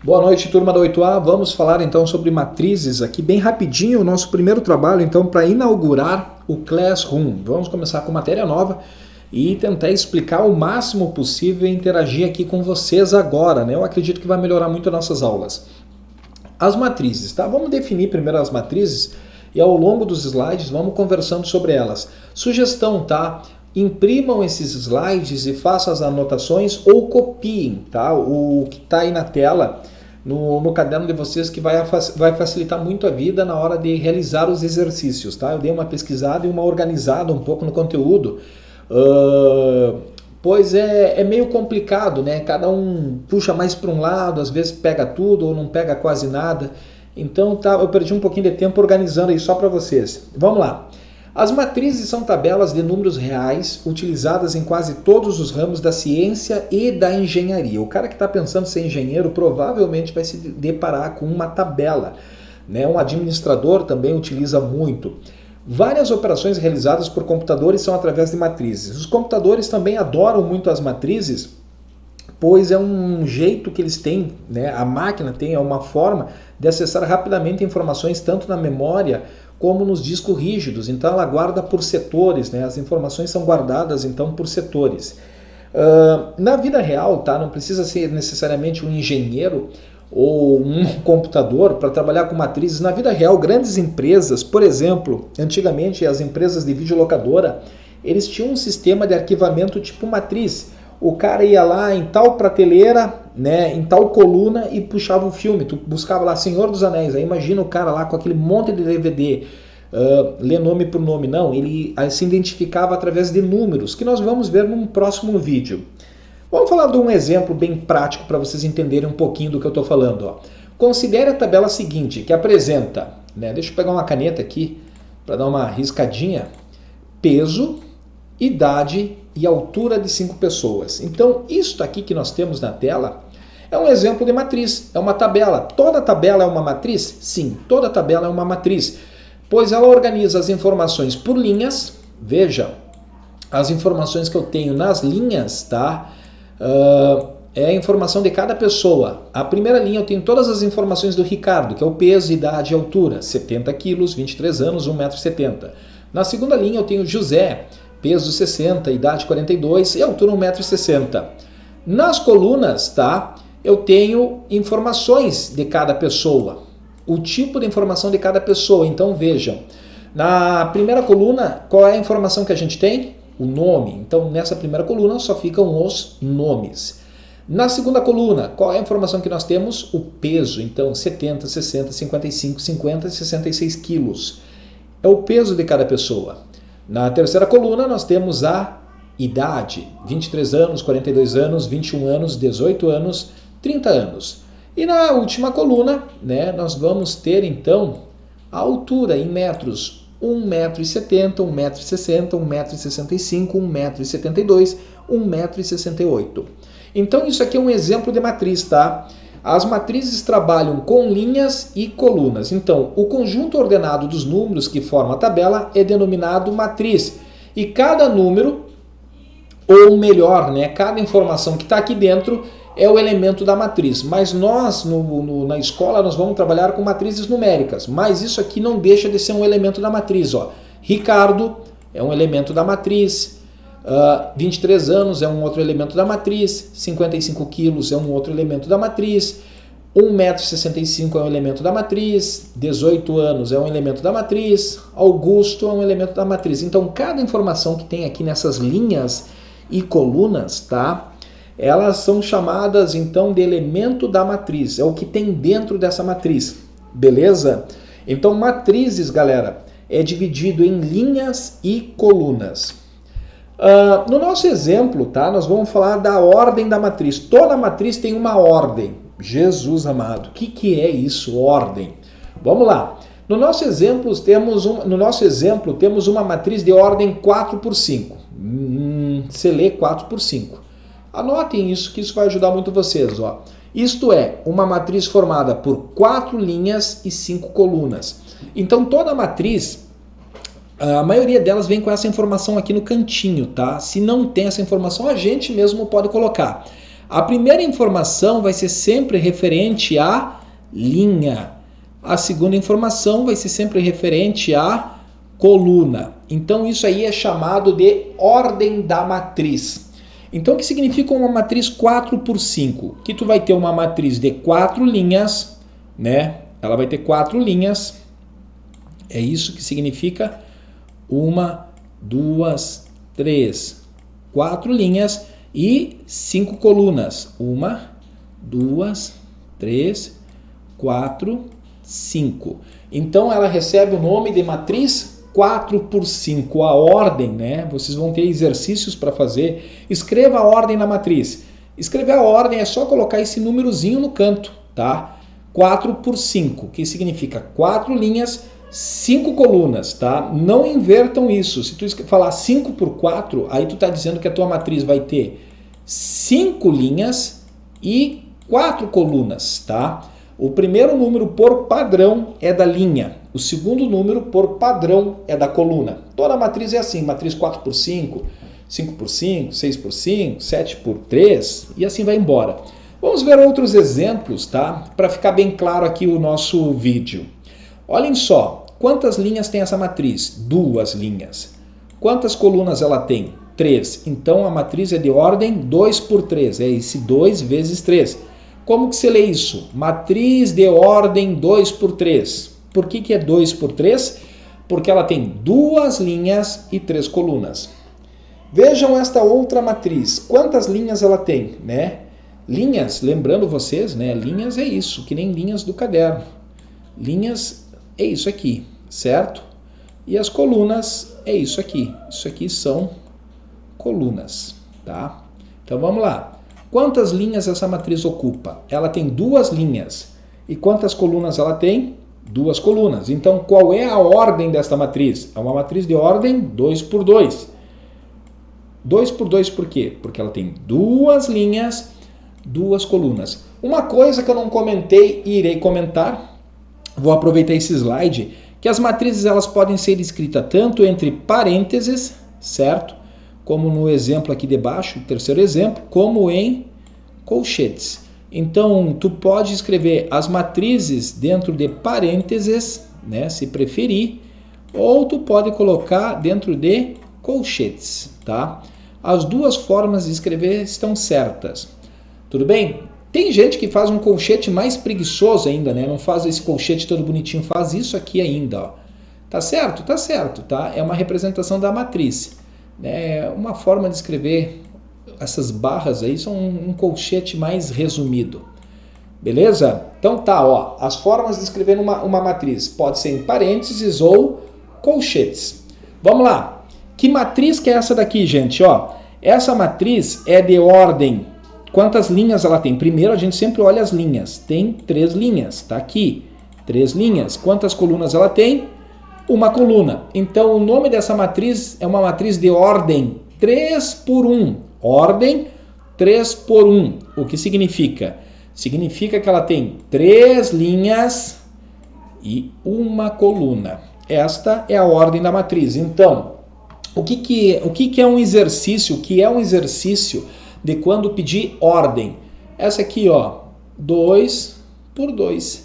Boa noite, turma da 8A. Vamos falar então sobre matrizes aqui bem rapidinho, o nosso primeiro trabalho então para inaugurar o Classroom. Vamos começar com matéria nova e tentar explicar o máximo possível e interagir aqui com vocês agora, né? Eu acredito que vai melhorar muito as nossas aulas. As matrizes, tá? Vamos definir primeiro as matrizes e ao longo dos slides vamos conversando sobre elas. Sugestão, tá? Imprimam esses slides e façam as anotações ou copiem, tá? O que está aí na tela, no caderno de vocês, que vai facilitar muito a vida na hora de realizar os exercícios, tá? Eu dei uma pesquisada e uma organizada um pouco no conteúdo, pois é meio complicado, né? Cada um puxa mais para um lado, às vezes pega tudo ou não pega quase nada. Então tá, eu perdi um pouquinho de tempo organizando aí só para vocês. Vamos lá. As matrizes são tabelas de números reais utilizadas em quase todos os ramos da ciência e da engenharia. O cara que está pensando em ser engenheiro provavelmente vai se deparar com uma tabela, né? Um administrador também utiliza muito. Várias operações realizadas por computadores são através de matrizes. Os computadores também adoram muito as matrizes, pois é um jeito que eles têm, né? A máquina tem uma forma de acessar rapidamente informações tanto na memória como nos discos rígidos. Então ela guarda por setores, né? As informações são guardadas então por setores. Na vida real, tá? Não precisa ser necessariamente um engenheiro ou um computador para trabalhar com matrizes. Na vida real, grandes empresas, por exemplo, antigamente as empresas de videolocadora, eles tinham um sistema de arquivamento tipo matriz. O cara ia lá em tal prateleira, né, em tal coluna e puxava o filme. Tu buscava lá Senhor dos Anéis. Aí imagina o cara lá com aquele monte de DVD, lê nome por nome. Não, ele se identificava através de números, que nós vamos ver num próximo vídeo. Vamos falar de um exemplo bem prático para vocês entenderem um pouquinho do que eu estou falando. Ó. Considere a tabela seguinte, que apresenta, né, deixa eu pegar uma caneta aqui para dar uma riscadinha, peso, idade e altura de 5 pessoas. Então, isto aqui que nós temos na tela é um exemplo de matriz, é uma tabela. Toda tabela é uma matriz? Sim, toda tabela é uma matriz, pois ela organiza as informações por linhas. Veja, as informações que eu tenho nas linhas, tá? É a informação de cada pessoa. A primeira linha eu tenho todas as informações do Ricardo, que é o peso, idade e altura, 70 quilos, 23 anos, 1,70 m. Na segunda linha eu tenho José, peso 60, idade 42 e altura 1,60 m. Nas colunas, tá, eu tenho informações de cada pessoa, o tipo de informação de cada pessoa. Então vejam, na primeira coluna, qual é a informação que a gente tem? O nome. Então nessa primeira coluna só ficam os nomes. Na segunda coluna, qual é a informação que nós temos? O peso. Então 70, 60, 55, 50 e 66 quilos. É o peso de cada pessoa. Na terceira coluna nós temos a idade, 23 anos, 42 anos, 21 anos, 18 anos, 30 anos. E na última coluna, né, nós vamos ter então a altura em metros, 1,70 m, 1,60 m, 1,65 m, 1,72 m, 1,68 m. Então isso aqui é um exemplo de matriz, tá? As matrizes trabalham com linhas e colunas. Então, o conjunto ordenado dos números que forma a tabela é denominado matriz. E cada número, ou melhor, né, cada informação que está aqui dentro é o elemento da matriz. Mas nós, na escola, nós vamos trabalhar com matrizes numéricas. Mas isso aqui não deixa de ser um elemento da matriz. Ó. Ricardo é um elemento da matriz. 23 anos é um outro elemento da matriz, 55 quilos é um outro elemento da matriz, 1,65 m é um elemento da matriz, 18 anos é um elemento da matriz, Augusto é um elemento da matriz. Então, cada informação que tem aqui nessas linhas e colunas, tá? Elas são chamadas, então, de elemento da matriz. É o que tem dentro dessa matriz, beleza? Então, matrizes, galera, é dividido em linhas e colunas. No nosso exemplo, tá, nós vamos falar da ordem da matriz. Toda matriz tem uma ordem. Jesus amado, o que é isso, ordem? Vamos lá. No nosso exemplo, temos uma matriz de ordem 4 por 5. Você lê 4 por 5. Anotem isso, que isso vai ajudar muito vocês. Ó. Isto é, uma matriz formada por 4 linhas e 5 colunas. Então, toda matriz, a maioria delas vem com essa informação aqui no cantinho, tá? Se não tem essa informação, a gente mesmo pode colocar. A primeira informação vai ser sempre referente à linha. A segunda informação vai ser sempre referente à coluna. Então isso aí é chamado de ordem da matriz. Então o que significa uma matriz 4x5? Que tu vai ter uma matriz de 4 linhas, né? Ela vai ter 4 linhas. É isso que significa 1, 2, 3, 4 linhas e 5 colunas. 1, 2, 3, 4, 5. Então ela recebe o nome de matriz 4x5, a ordem, né? Vocês vão ter exercícios para fazer. Escreva a ordem na matriz. Escrever a ordem é só colocar esse númerozinho no canto, tá? 4x5, que significa 4 linhas, 5 colunas, tá? Não invertam isso. Se tu falar 5x4, aí tu tá dizendo que a tua matriz vai ter 5 linhas e 4 colunas, tá? O primeiro número por padrão é da linha. O segundo número por padrão é da coluna. Toda matriz é assim, matriz 4x5, 5x5, 6x5, 7x3 e assim vai embora. Vamos ver outros exemplos, tá? Para ficar bem claro aqui o nosso vídeo. Olhem só, quantas linhas tem essa matriz? 2 linhas. Quantas colunas ela tem? 3. Então a matriz é de ordem 2x3, é esse 2 vezes 3. Como que se lê isso? Matriz de ordem 2x3. Por que é 2x3? Porque ela tem 2 linhas e 3 colunas. Vejam esta outra matriz. Quantas linhas ela tem, né? Linhas, lembrando vocês, né? Linhas é isso, que nem linhas do caderno. Linhas é isso aqui, certo? E as colunas é isso aqui. Isso aqui são colunas, tá? Então vamos lá. Quantas linhas essa matriz ocupa? Ela tem 2 linhas. E quantas colunas ela tem? 2 colunas. Então qual é a ordem desta matriz? É uma matriz de ordem 2x2. 2x2 por quê? Porque ela tem 2 linhas, 2 colunas. Uma coisa que eu não comentei e irei comentar, vou aproveitar esse slide, que as matrizes elas podem ser escritas tanto entre parênteses, certo? Como no exemplo aqui de baixo, o terceiro exemplo, como em colchetes. Então, tu pode escrever as matrizes dentro de parênteses, né, se preferir, ou tu pode colocar dentro de colchetes, tá? As duas formas de escrever estão certas. Tudo bem? Tem gente que faz um colchete mais preguiçoso ainda, né? Não faz esse colchete todo bonitinho, faz isso aqui ainda, ó. Tá certo? Tá certo, tá? É uma representação da matriz. É uma forma de escrever, essas barras aí são um colchete mais resumido. Beleza? Então tá, ó, as formas de escrever uma matriz pode ser em parênteses ou colchetes. Vamos lá. Que matriz que é essa daqui, gente? Ó, essa matriz é de ordem. Quantas linhas ela tem? Primeiro a gente sempre olha as linhas. Tem 3 linhas, tá aqui. 3 linhas. Quantas colunas ela tem? Uma coluna. Então o nome dessa matriz é uma matriz de ordem 3x1. Ordem 3x1. O que significa? Significa que ela tem 3 linhas e uma coluna. Esta é a ordem da matriz. Então, o que é um exercício? O que é um exercício de quando pedir ordem? Essa aqui, ó, 2x2.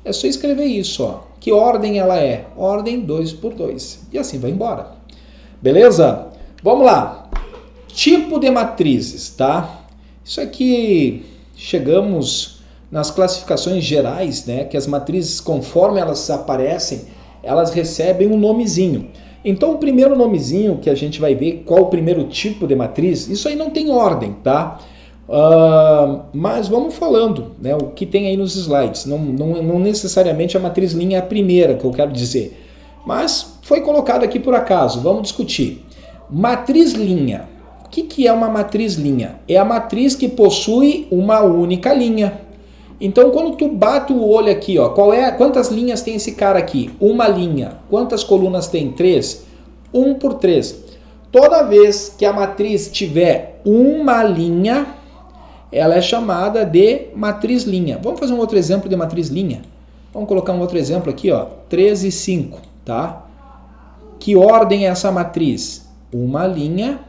É só escrever isso, ó. Que ordem ela é? Ordem 2x2. E assim vai embora. Beleza? Vamos lá. Tipo de matrizes, tá? Isso aqui, chegamos nas classificações gerais, né? Que as matrizes, conforme elas aparecem, elas recebem um nomezinho. Então, o primeiro nomezinho que a gente vai ver, qual o primeiro tipo de matriz, isso aí não tem ordem, tá? Mas vamos falando, né, o que tem aí nos slides. Não necessariamente a matriz linha é a primeira que eu quero dizer, mas foi colocado aqui por acaso. Vamos discutir. Matriz linha. O que é uma matriz linha? É a matriz que possui uma única linha. Então, quando tu bate o olho aqui, ó, quantas linhas tem esse cara aqui? Uma linha. Quantas colunas tem? 3. 1 por 3. Toda vez que a matriz tiver uma linha, ela é chamada de matriz linha. Vamos fazer um outro exemplo de matriz linha? Vamos colocar um outro exemplo aqui, ó, 3 e 5, tá? Que ordem é essa matriz? Uma linha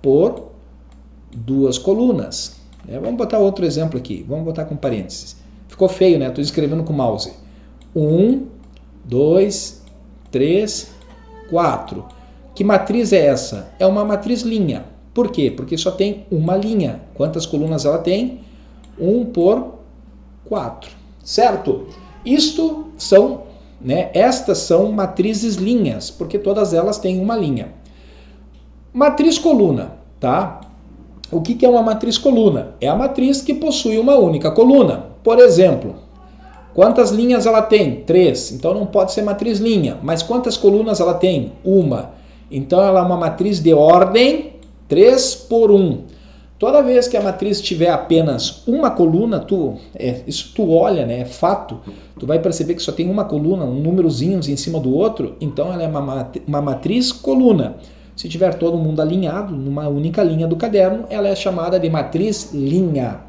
por 2 colunas. Vamos botar outro exemplo aqui, vamos botar com parênteses. Ficou feio, né? Estou escrevendo com o mouse. 1, 2, 3, 4. Que matriz é essa? É uma matriz linha. Por quê? Porque só tem uma linha. Quantas colunas ela tem? 1 por 4. Certo? Isto são, estas são matrizes linhas, porque todas elas têm uma linha. Matriz coluna, tá? O que é uma matriz coluna? É a matriz que possui uma única coluna. Por exemplo, quantas linhas ela tem? 3. Então não pode ser matriz linha. Mas quantas colunas ela tem? 1. Então ela é uma matriz de ordem 3 por 1. Toda vez que a matriz tiver apenas uma coluna, isso tu olha, é fato, tu vai perceber que só tem uma coluna, um númerozinhos em cima do outro, então ela é uma matriz coluna. Se tiver todo mundo alinhado numa única linha do caderno, ela é chamada de matriz linha.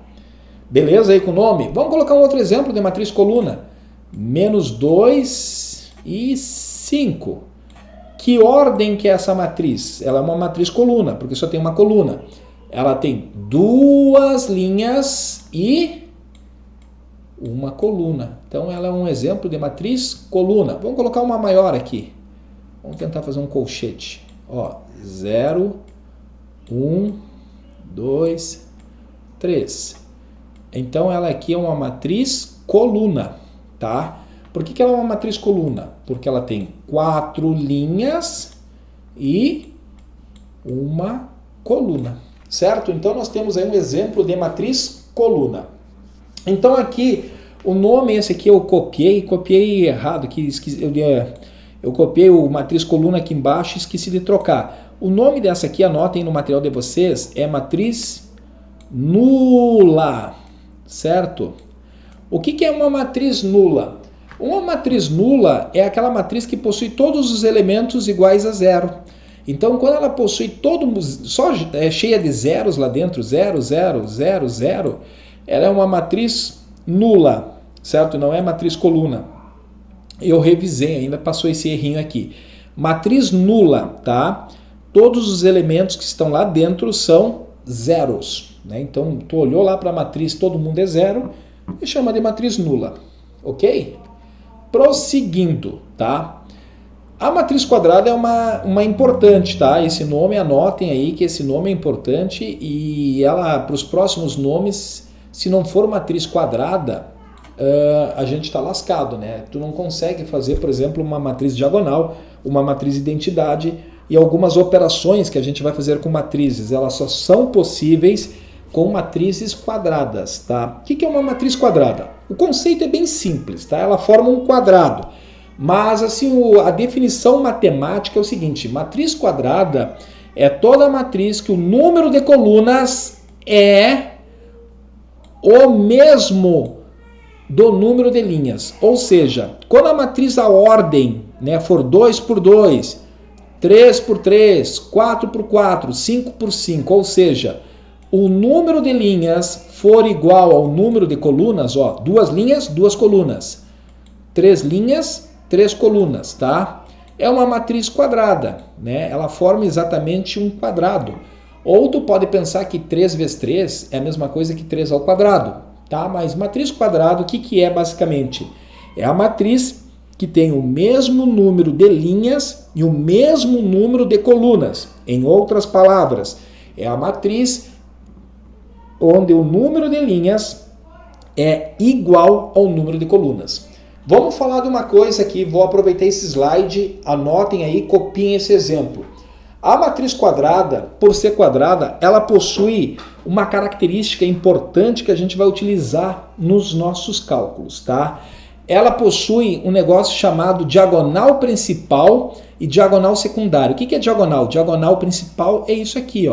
Beleza aí com o nome? Vamos colocar um outro exemplo de matriz coluna. -2 e 5. Que ordem que é essa matriz? Ela é uma matriz coluna, porque só tem uma coluna. Ela tem 2 linhas e uma coluna. Então ela é um exemplo de matriz coluna. Vamos colocar uma maior aqui. Vamos tentar fazer um colchete. 0, 1, 2, 3. Então ela aqui é uma matriz coluna, tá? Por que ela é uma matriz coluna? Porque ela tem 4 linhas e uma coluna, certo? Então nós temos aí um exemplo de matriz coluna. Então aqui, o nome esse aqui eu copiei errado aqui, eu copiei o matriz coluna aqui embaixo e esqueci de trocar. O nome dessa aqui, anotem no material de vocês, é matriz nula, certo? O que é uma matriz nula? Uma matriz nula é aquela matriz que possui todos os elementos iguais a 0. Então, quando ela possui só é cheia de zeros lá dentro, 0, 0, 0, 0, ela é uma matriz nula, certo? Não é matriz coluna. Eu revisei, ainda passou esse errinho aqui. Matriz nula, tá? Todos os elementos que estão lá dentro são zeros, Então, tu olhou lá para a matriz, todo mundo é zero, e chama de matriz nula, ok? Prosseguindo, tá? A matriz quadrada é uma importante, tá? Esse nome, anotem aí que esse nome é importante e ela, para os próximos nomes, se não for matriz quadrada, a gente está lascado, Tu não consegue fazer, por exemplo, uma matriz diagonal, uma matriz identidade e algumas operações que a gente vai fazer com matrizes. Elas só são possíveis com matrizes quadradas, tá? O que é uma matriz quadrada? O conceito é bem simples, tá? Ela forma um quadrado. Mas assim, a definição matemática é o seguinte: matriz quadrada é toda matriz que o número de colunas é o mesmo do número de linhas. Ou seja, quando a matriz a ordem for 2 por 2, 3 por 3, 4 por 4, 5 por 5, ou seja, o número de linhas for igual ao número de colunas, 2 linhas, 2 colunas, 3 linhas, 3 colunas, tá? É uma matriz quadrada, Ela forma exatamente um quadrado. Ou tu pode pensar que 3 vezes 3 é a mesma coisa que 3 ao quadrado, tá? Mas matriz quadrada, o que é basicamente? É a matriz que tem o mesmo número de linhas e o mesmo número de colunas. Em outras palavras, é a matriz onde o número de linhas é igual ao número de colunas. Vamos falar de uma coisa aqui, vou aproveitar esse slide, anotem aí, copiem esse exemplo. A matriz quadrada, por ser quadrada, ela possui uma característica importante que a gente vai utilizar nos nossos cálculos, tá? Ela possui um negócio chamado diagonal principal e diagonal secundário. O que é diagonal? Diagonal principal é isso aqui,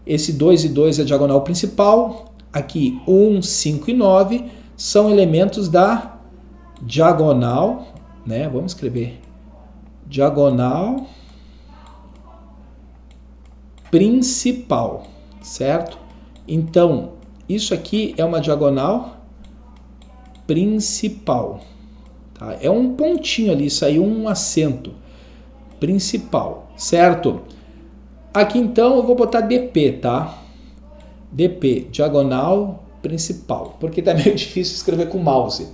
Esse 2 e 2 é a diagonal principal, aqui 1, 5 e 9 são elementos da diagonal, Vamos escrever diagonal principal, certo? Então, isso aqui é uma diagonal principal, tá? É um pontinho ali, saiu um acento, principal, certo? Aqui então eu vou botar DP, tá? DP, diagonal principal, porque tá meio difícil escrever com mouse.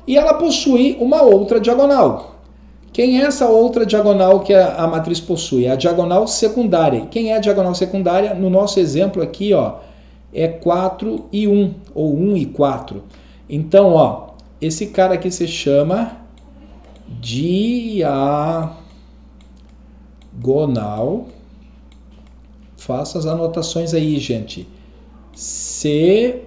E ela possui uma outra diagonal. Quem é essa outra diagonal que a matriz possui? É a diagonal secundária. Quem é a diagonal secundária? No nosso exemplo aqui, ó, é 4 e 1, ou 1 e 4. Então, ó, esse cara aqui se chama diagonal. Faça as anotações aí, gente. Secundária.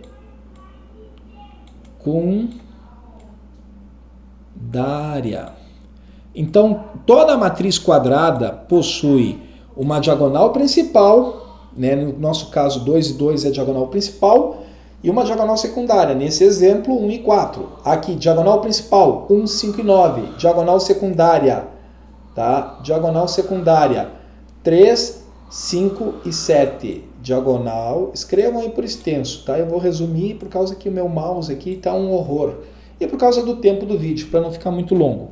Então, toda matriz quadrada possui uma diagonal principal, né? No nosso caso, 2 e 2 é a diagonal principal, e uma diagonal secundária. Nesse exemplo, 1 e 4. Aqui, diagonal principal, 1, 5 e 9. Diagonal secundária, tá? Diagonal secundária, 3, 5 e 7. Diagonal, escrevam aí por extenso, tá? Eu vou resumir por causa que o meu mouse aqui tá um horror. E por causa do tempo do vídeo, para não ficar muito longo.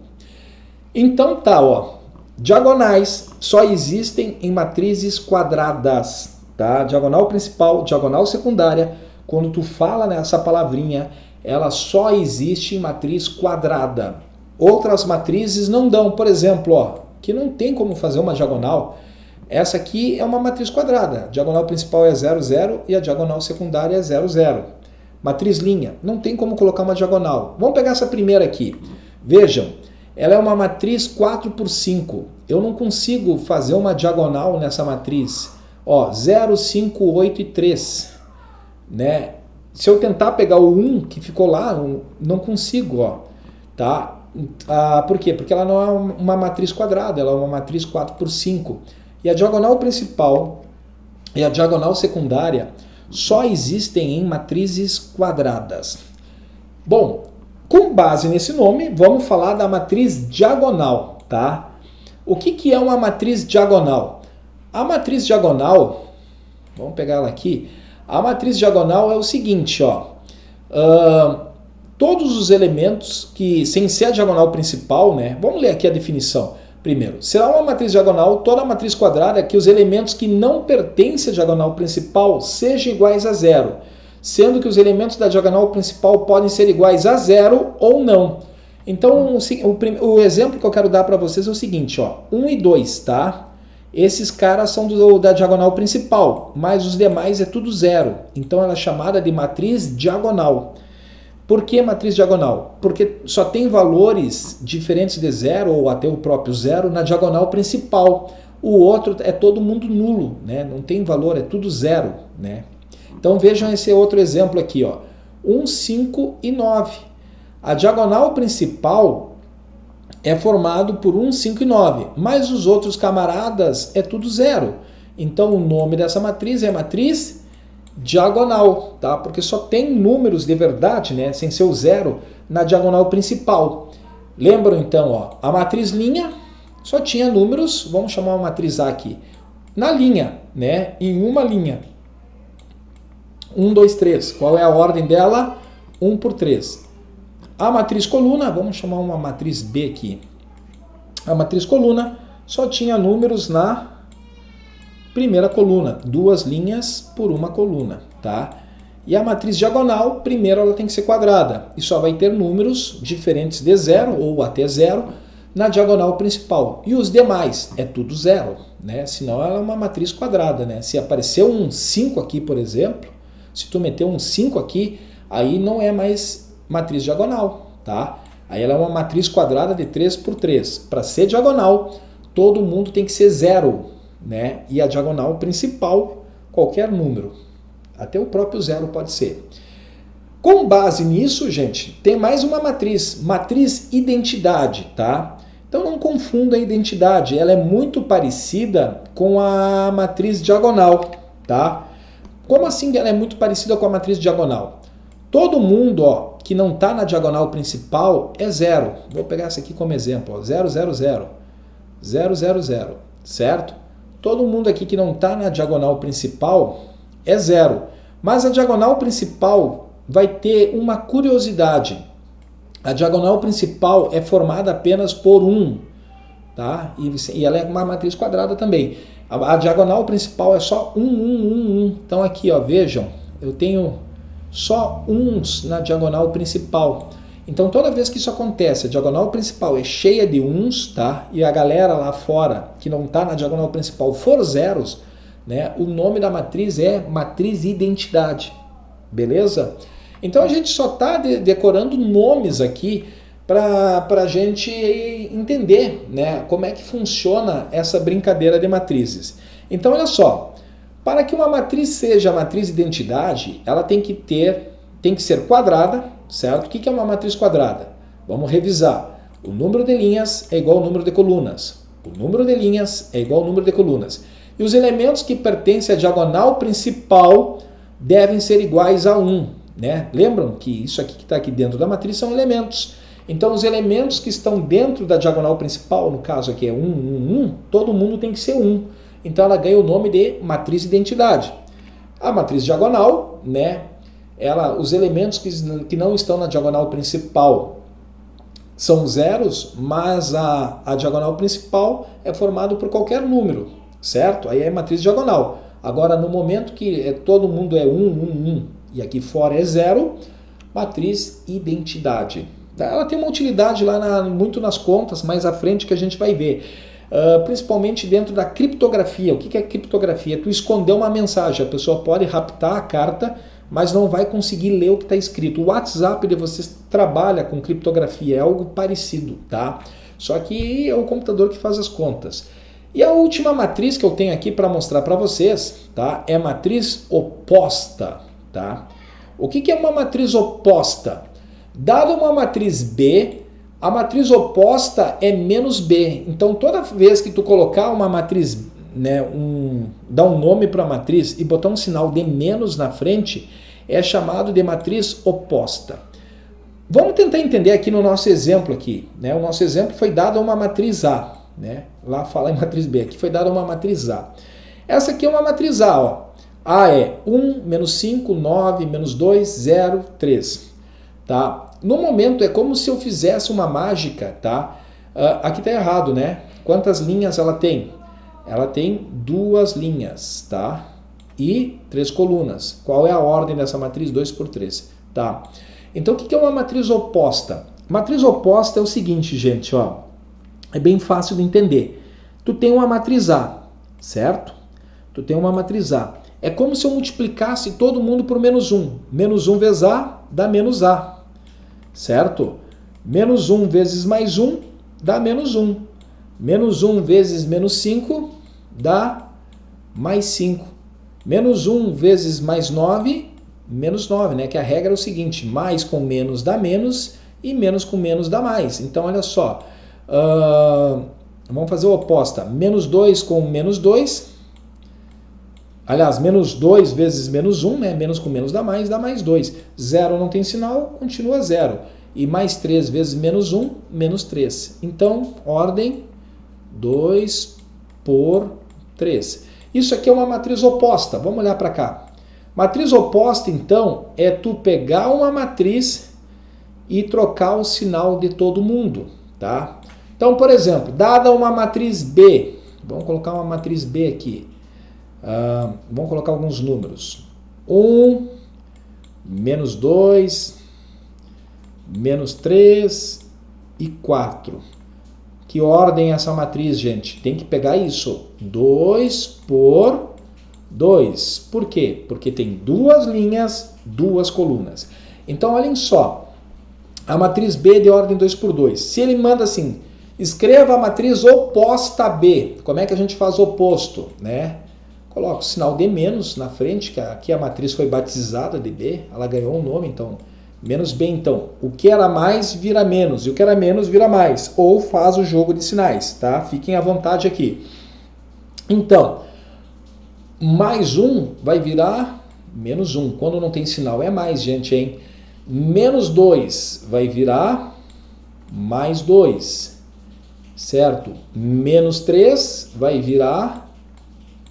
Então tá, ó. Diagonais só existem em matrizes quadradas, tá? Diagonal principal, diagonal secundária. Quando tu fala nessa palavrinha, ela só existe em matriz quadrada. Outras matrizes não dão, por exemplo, ó, que não tem como fazer uma diagonal. Essa aqui é uma matriz quadrada. A diagonal principal é 0, 0 e a diagonal secundária é 0, 0. Matriz linha, não tem como colocar uma diagonal. Vamos pegar essa primeira aqui. Vejam, ela é uma matriz 4 por 5. Eu não consigo fazer uma diagonal nessa matriz. Ó, 0, 5, 8 e 3. Né? Se eu tentar pegar o 1 que ficou lá, não consigo, ó. Tá? Por quê? Porque ela não é uma matriz quadrada, ela é uma matriz 4 por 5. E a diagonal principal e a diagonal secundária só existem em matrizes quadradas. Bom, com base nesse nome, vamos falar da matriz diagonal, tá? O que é uma matriz diagonal? A matriz diagonal, vamos pegar ela aqui, a matriz diagonal é o seguinte, ó, todos os elementos que, sem ser a diagonal principal, né? Vamos ler aqui a definição. Primeiro, será uma matriz diagonal toda matriz quadrada que os elementos que não pertencem à diagonal principal sejam iguais a zero, sendo que os elementos da diagonal principal podem ser iguais a zero ou não. Então, o exemplo que eu quero dar para vocês é o seguinte, ó, 1 e 2, tá? Esses caras são da diagonal principal, mas os demais é tudo zero. Então, ela é chamada de matriz diagonal. Por que matriz diagonal? Porque só tem valores diferentes de zero ou até o próprio zero na diagonal principal. O outro é todo mundo nulo, né? Não tem valor, é tudo zero, né? Então vejam esse outro exemplo aqui, ó. 1, 5 e 9. A diagonal principal é formado por 1, 5 e 9, mas os outros camaradas é tudo zero. Então o nome dessa matriz é matriz diagonal, tá? Porque só tem números de verdade, né, sem ser o zero, na diagonal principal. Lembram então, ó, a matriz linha só tinha números, vamos chamar uma matriz A aqui, na linha, né, em uma linha. 1, 2, 3. Qual é a ordem dela? 1 por 3. A matriz coluna, vamos chamar uma matriz B aqui. A matriz coluna só tinha números na primeira coluna, 2 linhas por uma coluna, tá? E a matriz diagonal, primeiro ela tem que ser quadrada, e só vai ter números diferentes de 0 ou até 0 na diagonal principal. E os demais é tudo zero, né? Senão ela é uma matriz quadrada, né? Se aparecer um 5 aqui, por exemplo, se tu meter um 5 aqui, aí não é mais matriz diagonal, tá? Aí ela é uma matriz quadrada de 3 por 3. Para ser diagonal, todo mundo tem que ser zero, né? E a diagonal principal, qualquer número. Até o próprio zero pode ser. Com base nisso, gente, tem mais uma matriz. Matriz identidade, tá? Então não confunda a identidade. Ela é muito parecida com a matriz diagonal, tá? Como assim que ela é muito parecida com a matriz diagonal? Todo mundo, ó, que não está na diagonal principal é zero. Vou pegar essa aqui como exemplo. Ó, 0, 0, 0. 0, 0, 0. Certo? Todo mundo aqui que não está na diagonal principal é zero. Mas a diagonal principal vai ter uma curiosidade. A diagonal principal é formada apenas por 1. Tá? E ela é uma matriz quadrada também. A diagonal principal é só 1, 1, 1, 1. Então aqui, ó, vejam, eu tenho só uns na diagonal principal. Então toda vez que isso acontece, a diagonal principal é cheia de uns, tá? E a galera lá fora, que não está na diagonal principal, for zeros, né? O nome da matriz é matriz identidade, beleza? Então a gente só está decorando nomes aqui para a gente entender, né, como é que funciona essa brincadeira de matrizes. Então olha só, para que uma matriz seja matriz identidade, ela tem que ser quadrada, certo? O que é uma matriz quadrada? Vamos revisar. O número de linhas é igual ao número de colunas. O número de linhas é igual ao número de colunas. E os elementos que pertencem à diagonal principal devem ser iguais a 1. Né? Lembram que isso aqui que está aqui dentro da matriz são elementos. Então os elementos que estão dentro da diagonal principal, no caso aqui é 1, 1, 1, todo mundo tem que ser 1. Então ela ganha o nome de matriz identidade. A matriz diagonal, né? Os elementos que não estão na diagonal principal são zeros, mas a diagonal principal é formada por qualquer número, certo? Aí é matriz diagonal. Agora, no momento que todo mundo é 1, 1, 1 e aqui fora é 0, matriz identidade. Ela tem uma utilidade lá muito nas contas, mais à frente que a gente vai ver. Principalmente dentro da criptografia. O que é criptografia? Tu esconder uma mensagem, a pessoa pode raptar a carta, mas não vai conseguir ler o que está escrito. O WhatsApp de vocês trabalha com criptografia, é algo parecido, tá? Só que é o computador que faz as contas. E a última matriz que eu tenho aqui para mostrar para vocês, tá? É a matriz oposta, tá? O que é uma matriz oposta? Dada uma matriz B, a matriz oposta é menos B. Então toda vez que tu colocar uma matriz, né, dar um nome para a matriz e botar um sinal de menos na frente, é chamado de matriz oposta. Vamos tentar entender aqui no nosso exemplo aqui, né? O nosso exemplo foi dado a uma matriz A, né? Lá fala em matriz B, aqui foi dada uma matriz A. Essa aqui é uma matriz A, ó. A é 1, menos 5, 9, menos 2, 0, 3. Tá? No momento é como se eu fizesse uma mágica, tá? Aqui tá errado, né? Quantas linhas ela tem? Ela tem 2 linhas, tá? E 3 colunas. Qual é a ordem dessa matriz? 2 por 3, tá? Então o que é uma matriz oposta? Matriz oposta é o seguinte, gente, ó. É bem fácil de entender. Tu tem uma matriz A, certo? Tu tem uma matriz A. É como se eu multiplicasse todo mundo por menos 1. Menos 1 vezes A dá menos A, certo? Menos 1 vezes mais 1 dá menos 1. Menos 1 vezes menos 5 dá mais 5. Menos 1 vezes mais 9, menos 9, né? Que a regra é o seguinte, mais com menos dá menos e menos com menos dá mais. Então, olha só, vamos fazer o oposto. Menos 2 com menos 2, aliás, menos 2 vezes menos 1, né? Menos com menos dá mais 2. 0 não tem sinal, continua 0. E mais 3 vezes menos 1, menos 3. Então, ordem 2 por 3. Isso aqui é uma matriz oposta. Vamos olhar para cá. Matriz oposta, então, é tu pegar uma matriz e trocar o sinal de todo mundo, tá? Então, por exemplo, dada uma matriz B, vamos colocar uma matriz B aqui. Vamos colocar alguns números. 1, menos 2, menos 3 e 4. Que ordem é essa matriz, gente? Tem que pegar isso. 2 por 2. Por quê? Porque tem 2 linhas, 2 colunas. Então, olhem só. A matriz B de ordem 2 por 2. Se ele manda assim, escreva a matriz oposta a B. Como é que a gente faz oposto, né? Coloca o sinal de menos na frente, que aqui a matriz foi batizada de B, ela ganhou um nome, então, menos B. Então, o que era mais vira menos, e o que era menos vira mais. Ou faz o jogo de sinais, tá? Fiquem à vontade aqui. Então, mais 1 vai virar menos 1. Quando não tem sinal é mais, gente, hein? Menos 2 vai virar mais 2, certo? Menos 3 vai virar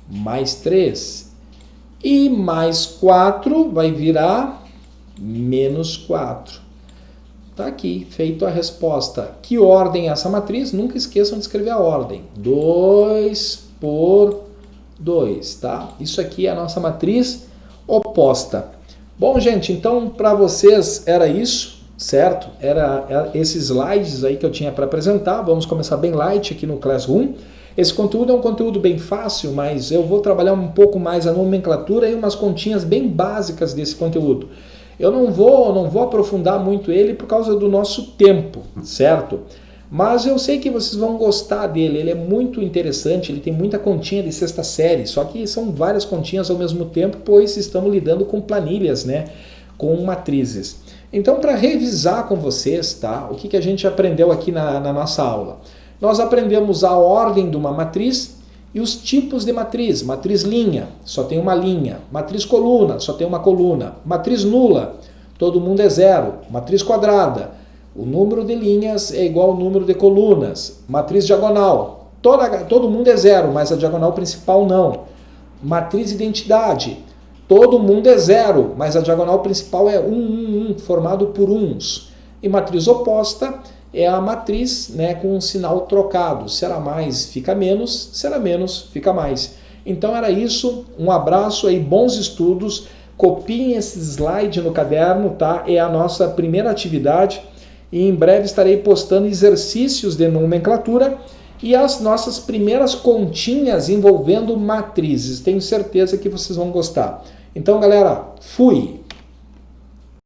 mais 3. E mais 4 vai virar menos 4. Tá aqui, feito a resposta. Que ordem é essa matriz? Nunca esqueçam de escrever a ordem. 2 por 2, tá? Isso aqui é a nossa matriz oposta. Bom, gente, então para vocês era isso, certo? Era esses slides aí que eu tinha para apresentar. Vamos começar bem light aqui no Classroom. Esse conteúdo é um conteúdo bem fácil, mas eu vou trabalhar um pouco mais a nomenclatura e umas continhas bem básicas desse conteúdo. Eu não vou aprofundar muito ele por causa do nosso tempo, certo? Mas eu sei que vocês vão gostar dele, ele é muito interessante, ele tem muita continha de sexta série, só que são várias continhas ao mesmo tempo, pois estamos lidando com planilhas, né? Com matrizes. Então, para revisar com vocês, tá? O que a gente aprendeu aqui na nossa aula? Nós aprendemos a ordem de uma matriz e os tipos de matriz. Matriz linha, só tem uma linha. Matriz coluna, só tem uma coluna. Matriz nula, todo mundo é zero. Matriz quadrada, o número de linhas é igual ao número de colunas. Matriz diagonal, todo mundo é zero, mas a diagonal principal não. Matriz identidade, todo mundo é zero, mas a diagonal principal é 1, formado por uns. E matriz oposta é a matriz, né, com um sinal trocado. Se era mais, fica menos. Se era menos, fica mais. Então era isso. Um abraço aí, bons estudos. Copiem esse slide no caderno, tá? É a nossa primeira atividade. E em breve estarei postando exercícios de nomenclatura e as nossas primeiras continhas envolvendo matrizes. Tenho certeza que vocês vão gostar. Então, galera, fui!